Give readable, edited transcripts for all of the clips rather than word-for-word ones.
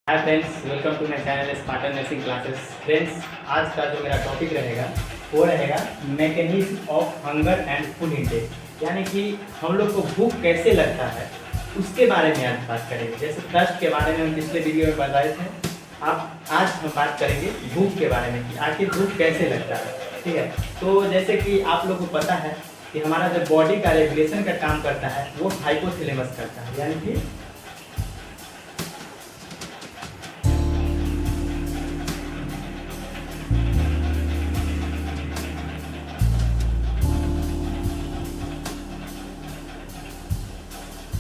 Hi friends, welcome to my channel Spartan nursing classes. Friends, आज का जो मेरा टॉपिक रहेगा वो रहेगा mechanism of hunger and food intake, यानी कि हम लोग को भूख कैसे लगता है उसके बारे में आज बात करेंगे। जैसे थर्स्ट के बारे में हम पिछले वीडियो में बताए थे, आज हम बात करेंगे भूख के बारे में कि आखिर भूख कैसे लगता है। ठीक है, तो जैसे कि आप लोग को पता है कि हमारा जो बॉडी का रेगुलेशन का काम करता है वो हाइपोथैलेमस करता है, यानी कि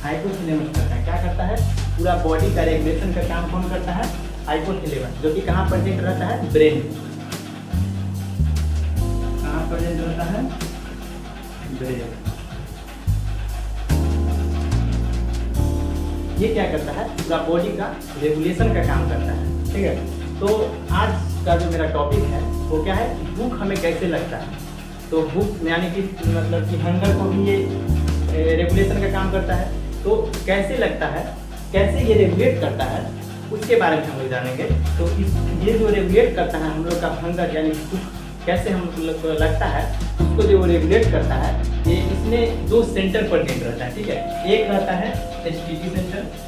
हाइपोथैलेमस करता है। क्या करता है? पूरा बॉडी का रेगुलेशन का काम कौन करता है? हाइपोथैलेमस, जो कि कहाँ प्रेजेंट रहता है? ब्रेन। कहाँ प्रेजेंट रहता है? ब्रेन। ये क्या करता है? पूरा बॉडी का रेगुलेशन का काम करता है। ठीक है, तो आज का जो मेरा टॉपिक है वो क्या है? भूख हमें कैसे लगता है। तो भूख यानी कि मतलब कि हंगर को भी ये रेगुलेशन का काम करता है। तो कैसे लगता है, कैसे ये रेगुलेट करता है, उसके बारे में हम लोग जानेंगे। तो ये जो रेगुलेट करता है हम लोग का हंगर यानी भूख कैसे हम लोग को लगता है, उसको जो रेगुलेट करता है ये इसमें दो सेंटर पर डेट रहता है। ठीक है, एक रहता है एसटीटी सेंटर,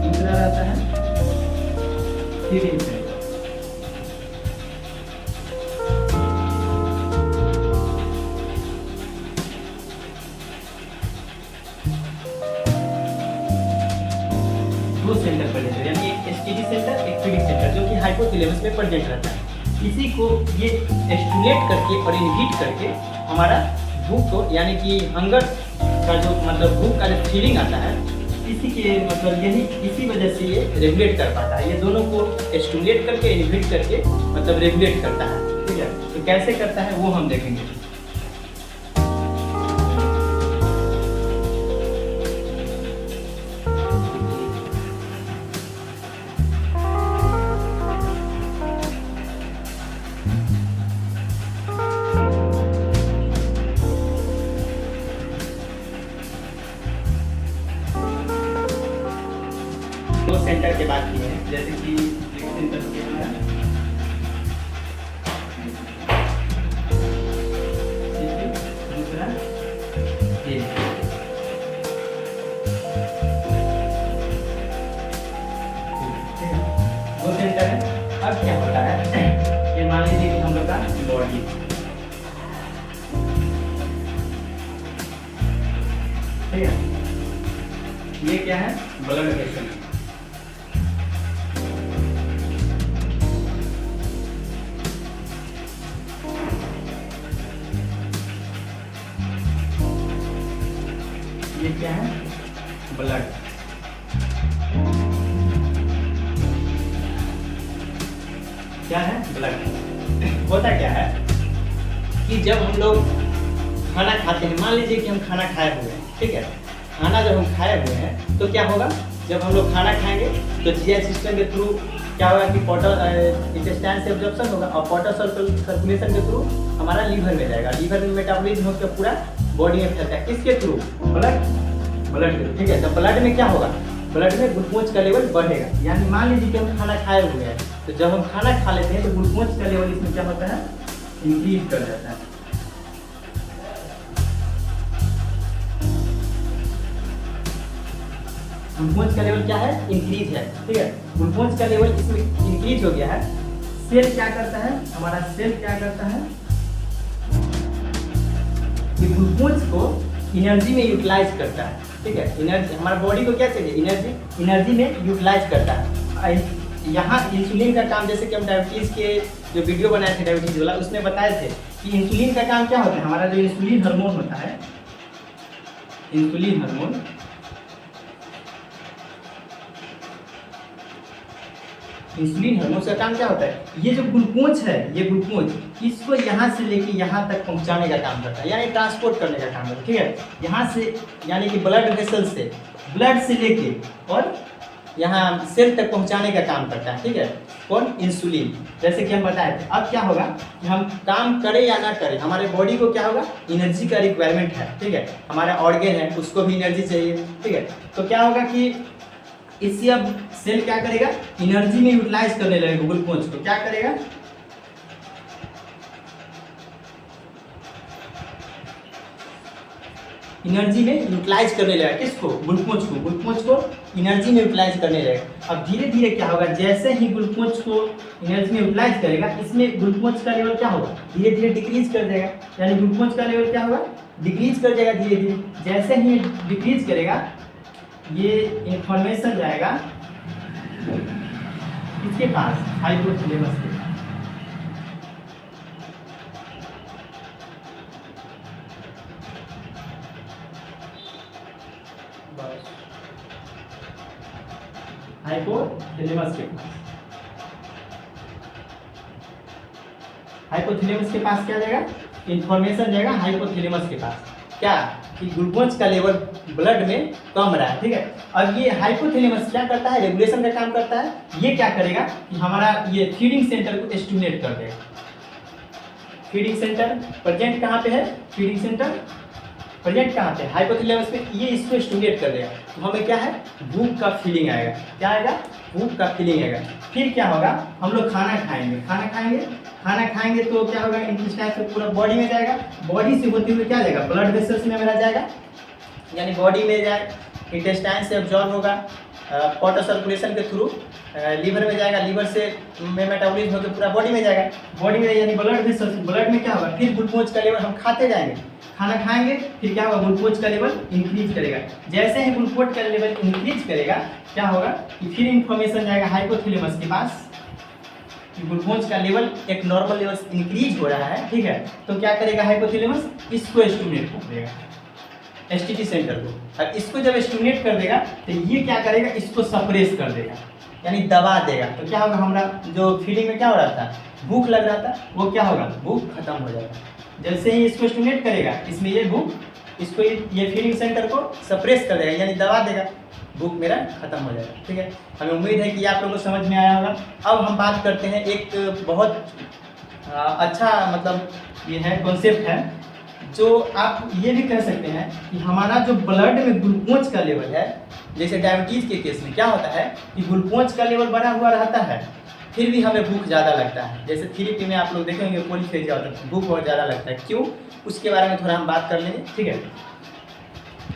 दूसरा रहता है फीडिंग सेंटर। दो सेंटर प्रेजेंट है, यानी एक एसटीडी सेंटर, एक फीडिंग सेंटर, जो कि हाइपोथैलेमस में प्रेजेंट रहता है। इसी को ये स्टिमुलेट करके और इनहिबिट करके हमारा भूख को यानी कि हंगर का जो मतलब भूख का जो फीलिंग आता है, इसी के मतलब यही इसी वजह से ये रेगुलेट कर पाता है। ये दोनों को स्टिमुलेट करके इनहिबिट करके मतलब रेगुलेट करता है। ठीक है, तो कैसे करता है वो हम देखेंगे। दो सेंटर के बात किए हैं, जैसे कि एक सेंटर हो गया हमारा, दूसरा ये। दो सेंटर है। अब क्या होता है, ये मान लीजिए कि हम लोग का बॉडी, ठीक है, ये क्या है? Blood vessel. ये क्या है? ब्लड। क्या है? ब्लड। होता क्या है कि जब हम लोग खाना खाते हैं, मान लीजिए कि हम खाना खाए हुए हैं, ठीक है, खाना जब हम खाए हुए हैं तो क्या होगा? जब हम लोग खाना खाएंगे तो जीआई सिस्टम के थ्रू क्या होगा कि पोर्टल इंटेस्टाइन से एब्जॉर्प्शन होगा और पोर्टल सर्कुलेशन के थ्रू हमारा लीवर में जाएगा। लीवर में मेटाबॉलिज्म होकर पूरा बॉडी में फैलता है। किसके थ्रू? ब्लड के। ठीक है, तो ब्लड में क्या होगा? ब्लड में ग्लूकोज का लेवल बढ़ेगा। यानी मान लीजिए कि हम खाना खाए हुए हैं, तो जब हम खाना खा लेते हैं तो ग्लूकोज का लेवल इसमें क्या होता है? इंक्रीज कर जाता है। ग्लूकोज का लेवल क्या है? इंक्रीज है। ठीक है, ग्लूकोज का लेवल इसमें इंक्रीज हो गया है। सेल क्या करता है? हमारा सेल क्या करता है कि ग्लूकोज को एनर्जी में यूटिलाइज करता है। ठीक है, एनर्जी हमारा बॉडी को क्या चाहिए? एनर्जी में यूटिलाइज करता है। यहाँ इंसुलिन का काम, जैसे कि हम डायबिटीज के जो वीडियो बनाए थे डायबिटीज वाला, उसमें बताए थे कि इंसुलिन का काम क्या होता है। हमारा जो इंसुलिन हार्मोन होता है, इंसुलिन हार्मोन, इंसुलिन हार्मोन का काम क्या होता है? ये जो ग्लूकोज है, ये ग्लूकोज इसको यहाँ से लेके यहाँ तक पहुँचाने का काम करता है, यानी ट्रांसपोर्ट करने का काम करता है, ठीक है। यहाँ से यानी कि ब्लड वेसल से, ब्लड से लेके और यहाँ सेल तक पहुँचाने का काम करता है, ठीक है। कौन? इंसुलिन। जैसे कि हम बताए थे। अब क्या होगा कि हम काम करें या ना करें, हमारे बॉडी को क्या होगा, एनर्जी का रिक्वायरमेंट है, ठीक है। हमारा ऑर्गन है, उसको भी एनर्जी चाहिए, ठीक है। तो क्या होगा कि इससे अब सेल क्या करेगा, एनर्जी में यूटिलाइज करने लगेगा ग्लूकोज को। क्या करेगा, एनर्जी में यूटिलाइज करने लगेगा। किसको? ग्लूकोज को। ग्लूकोज को एनर्जी में यूटिलाइज करने लगेगा। अब धीरे धीरे क्या होगा, जैसे ही ग्लूकोज को एनर्जी में यूटिलाइज करेगा, इसमें ग्लूकोज का लेवल क्या होगा, धीरे धीरे डिक्रीज कर देगा। यानी ग्लूकोज का लेवल क्या होगा, डिक्रीज कर जाएगा धीरे धीरे। जैसे ही डिक्रीज करेगा, ये इंफॉर्मेशन जाएगा इसके पास, हाइपोथैलेमस के। हाइपोथैलेमस के पास, हाइपोथैलेमस के पास क्या जाएगा, इंफॉर्मेशन जाएगा हाइपोथैलेमस के पास। क्या कि ग्लूकोज का लेवल ब्लड में कम रहा है, ठीक है। अब ये हाइपोथैलेमस क्या करता है, रेगुलेशन का काम करता है। ये क्या करेगा कि हमारा ये फीडिंग सेंटर को स्टिमुलेट कर देगा। फीडिंग सेंटर प्रेजेंट कहाँ पे है, फीडिंग सेंटर प्रेजेंट कहाँ पे, हाइपोथैलेमस पे। ये इसको स्टिमुलेट कर देगा, तो हमें क्या है, भूख का फीलिंग आएगा। क्या आएगा, भूख का फीलिंग आएगा। फिर क्या होगा, हम लोग खाना खाएंगे, खाना खाएंगे तो क्या होगा, इंटेस्टाइन से पूरा बॉडी में जाएगा। बॉडी से होते हुए क्या जाएगा, ब्लड वेसल्स में मेरा जाएगा, यानी बॉडी में जाए, इंटेस्टाइन से अब्जॉर्ब होगा, वाटर सर्कुलेशन के थ्रू लीवर में जाएगा, लीवर से मेटाबॉलिज्म होकर पूरा बॉडी में जाएगा। बॉडी में यानी ब्लड वेसल्स, ब्लड में क्या होगा, फिर ग्लूकोज का लेवल हम खाते जाएंगे, खाना खाएंगे, फिर क्या होगा, ग्लूकोज का लेवल इंक्रीज करेगा। जैसे ही ग्लूकोज का लेवल इंक्रीज करेगा, क्या होगा कि फिर इंफॉर्मेशन जाएगा हाइपोथैलेमस के पास कि ग्लूकोज का लेवल एक नॉर्मल लेवल से इंक्रीज हो रहा है, ठीक है। तो क्या करेगा हाइपोथैलेमस, इसको स्टिमुलेट कर देगा, एसटीटी सेंटर को। और इसको जब स्टिमुलेट कर देगा तो ये क्या करेगा, इसको सप्रेस कर देगा, यानी दबा देगा। तो क्या होगा, हमारा जो फीडिंग में क्या हो रहा था, भूख लग रहा था, वो क्या होगा, भूख खत्म हो जाएगा। जैसे ही इसको स्टिमुलेट करेगा, इसमें ये भूख, इसको ये फीडिंग सेंटर को सप्रेस कर देगा, यानी दबा देगा, भूख मेरा खत्म हो जाएगा, ठीक है। हमें उम्मीद है कि आप लोगों को समझ में आया होगा। अब हम बात करते हैं एक बहुत अच्छा मतलब ये है कॉन्सेप्ट है, जो आप ये भी कह सकते हैं कि हमारा जो ब्लड में ग्लूकोज का लेवल है, जैसे डायबिटीज़ के केस में क्या होता है कि ग्लूकोज का लेवल बढ़ा हुआ रहता है, फिर भी हमें भूख ज़्यादा लगता है। जैसे 3P में आप लोग देखेंगे पॉलीफेजिया होता है, भूख बहुत ज़्यादा लगता है। क्यों, उसके बारे में थोड़ा हम बात कर लेंगे, ठीक है।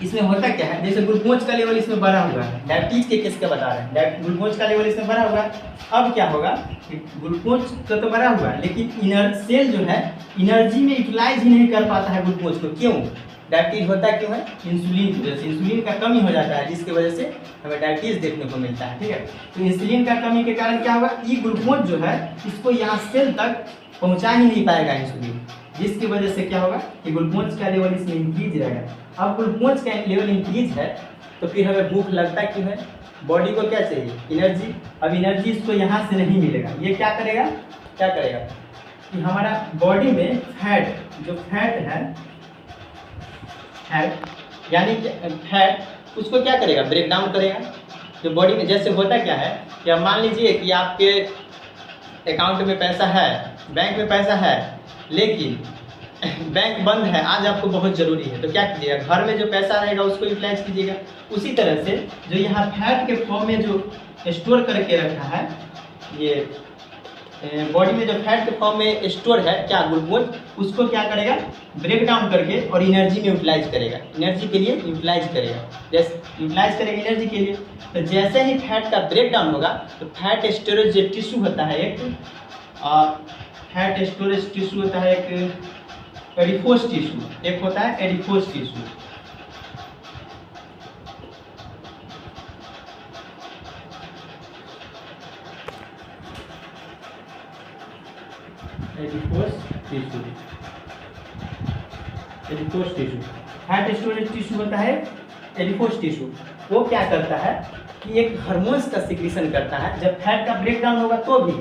इसमें होता क्या है, जैसे ग्लूकोज का लेवल इसमें बढ़ा हुआ है, डायबिटीज के केस का बता रहे हैं, ग्लूकोज का लेवल इसमें बढ़ा हुआ है। अब क्या होगा कि ग्लूकोज का तो बढ़ा हुआ है, लेकिन सेल जो है एनर्जी में यूटिलाइज ही नहीं कर पाता है ग्लूकोज को। क्यों, डायबिटीज होता क्यों है, इंसुलिन की वजह से। इंसुलिन का कमी हो जाता है, जिसकी वजह से हमें डायबिटीज देखने को मिलता है, ठीक है। तो इंसुलिन का कमी के कारण क्या होगा, ये ग्लूकोज जो है इसको यहाँ सेल तक पहुँचा ही नहीं पाएगा इंसुलिन, जिसकी वजह से क्या होगा कि ग्लूकोज का लेवल इसमें इंक्रीज रहेगा। अब ग्लूकोज का लेवल इंक्रीज है तो फिर हमें भूख लगता क्यों है, बॉडी को क्या चाहिए, एनर्जी। अब एनर्जी इसको यहाँ से नहीं मिलेगा, ये क्या करेगा कि हमारा बॉडी में फैट, जो फैट है, फैट यानी फैट, उसको क्या करेगा, ब्रेक डाउन करेगा। जो बॉडी में जैसे होता क्या है कि अब मान लीजिए कि आपके अकाउंट में पैसा है, बैंक में पैसा है, लेकिन बैंक बंद है, आज आपको बहुत ज़रूरी है, तो क्या कीजिएगा, घर में जो पैसा रहेगा उसको यूटिलाइज कीजिएगा। उसी तरह से जो यहाँ फैट के फॉर्म में जो स्टोर करके रखा है, ये बॉडी में जो फैट के फॉर्म में स्टोर है क्या, ग्लूकोज, उसको क्या करेगा, ब्रेक डाउन करके और एनर्जी में यूटिलाइज करेगा, एनर्जी के लिए यूटिलाइज करेगा। जैसे यूटिलाइज करेगा एनर्जी के लिए, तो जैसे ही फैट का ब्रेक डाउन होगा तो फैट स्टोरेज जो टिश्यू होता है एक, फैट स्टोरेज टिश्यू होता है एक एडिपोज टिश्यू, एक होता है adipose tissue. Adipose tissue fat storage tissue होता है एडिपोज टिश्यू वो क्या करता है कि एक हार्मोन्स का सिक्रीशन करता है, जब फैट का ब्रेक डाउन होगा तो भी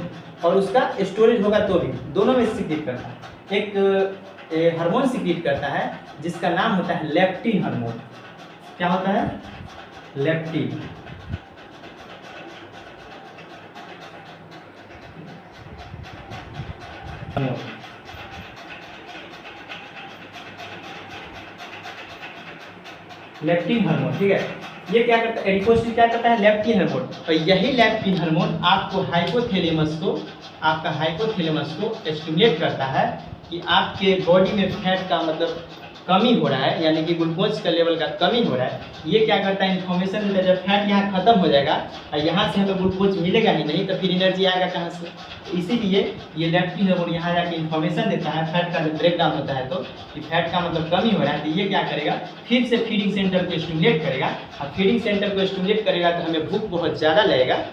और उसका स्टोरेज होगा तो भी, दोनों में सिक्रीट करता है। एक हार्मोन सिक्रीट करता है जिसका नाम होता है लेप्टिन हार्मोन। क्या होता है? लेप्टिन। लेप्टिन हार्मोन, ठीक है। ये क्या करता है? एडिपोज क्या करता है? Leptin hormone. और यही लेप्टिन हार्मोन आपको आपका हाइपोथैलेमस को स्टिमुलेट करता है कि आपके बॉडी में फैट का मतलब कमी हो रहा है, यानी कि ग्लूकोज का लेवल का कमी हो रहा है। ये क्या करता है? इन्फॉर्मेशन देता है। जब फैट यहाँ खत्म हो जाएगा और यहाँ से हमें ग्लूकोज मिलेगा ही नहीं तो फिर एनर्जी आएगा कहाँ से? तो इसीलिए ये लेप्टिन हार्मोन यहाँ जाके इन्फॉर्मेशन देता है फैट का जब ब्रेक डाउन होता है तो कि फैट का मतलब कमी हो रहा है। तो ये क्या करेगा? फिर से फीडिंग सेंटर को स्टिमुलेट करेगा और फीडिंग सेंटर को स्टिमुलेट करेगा तो हमें भूख बहुत ज़्यादा लगेगा,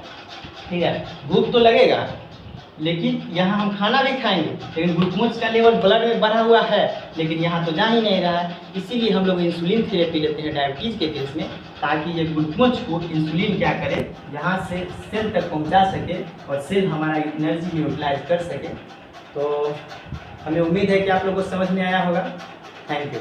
ठीक है। भूख तो लगेगा लेकिन यहाँ हम खाना भी खाएंगे लेकिन ग्लूकोज का लेवल ब्लड में बढ़ा हुआ है लेकिन यहाँ तो जा ही नहीं रहा है। इसीलिए हम लोग इंसुलिन थेरेपी लेते हैं डायबिटीज़ के केस में, ताकि ये ग्लूकोज को इंसुलिन क्या करे, यहाँ से सेल तक पहुँचा सके और सेल हमारा एनर्जी में यूटिलाइज कर सके। तो हमें उम्मीद है कि आप लोगों को समझ में आया होगा। Thank you.